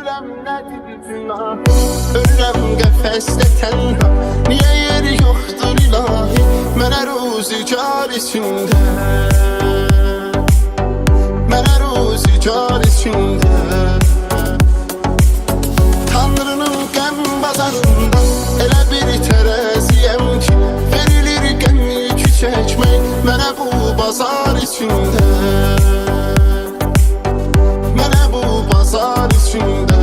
Bülbüləm nədir günah, ölürəm qəfəsdə tənha. Niyə yeri yoxdur ilahi, mənə ruzigar içində, mənə ruzigar içində. Tanrının qəm bazarında elə bir tərəziyəm ki, verilir qəm yükü çəkmək mənə bu bazar içində, mənə bu bazar içində.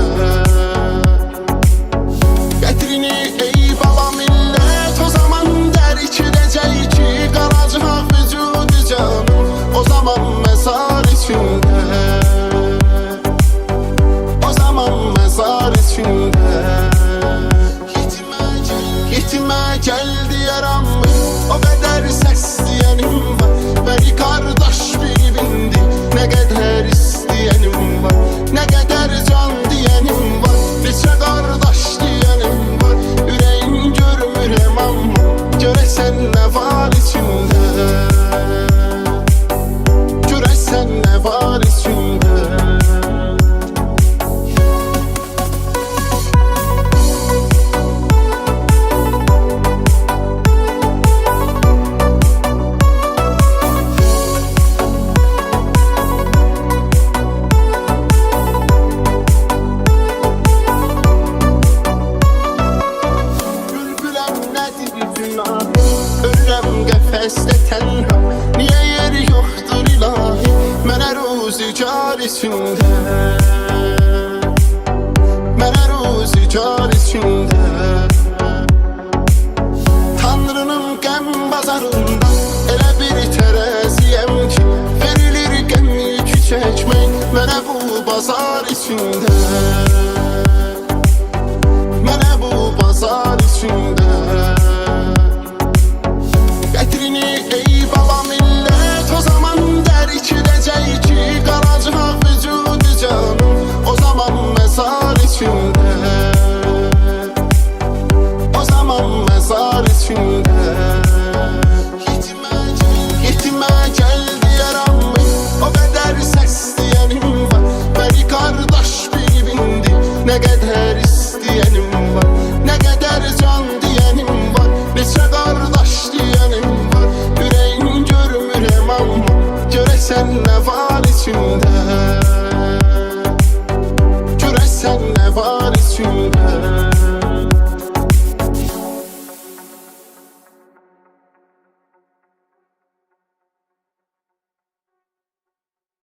Qədrini ey bala millət, o zaman dərk edəcək ki, qalacaq vücudu canım o zaman məzar içində, o zaman məzar içində. Yetimə gəldi yaramı, o qədər səs deyənim var, məni qardaş bilibindi, nə qədər istəyənim var, nə qədər can deyənim var, neçə qardaş deyənim var, ürəyin görmürəm amma görəsən nə var içində, görəsən nə var içində. Ölürəm qəfəsdə tənha, niyə yeri yoxdur ilahi, mənə ruzigar içində, mənə ruzigar içində. Tanrının qəm bazarında elə bir tərəziyəm ki, verilir qəm yükü çəkmək mənə bu bazar içində, mənə bu bazar içində. Qədrini ey bala millət, o zaman dərk edəcək ki, qalacaq vücudu canım o zaman məzar içində, o zaman məzar içində. Yetimə gəldi yaramı, o qədər səs deyənim var, məni qardaş bilibindi, nə qədər istəyənim var, nə qədər can deyənim var, neçə qardaş deyənim var, ürəyin görmürəm amma görəsən nə var içində, görəsən nə var içində.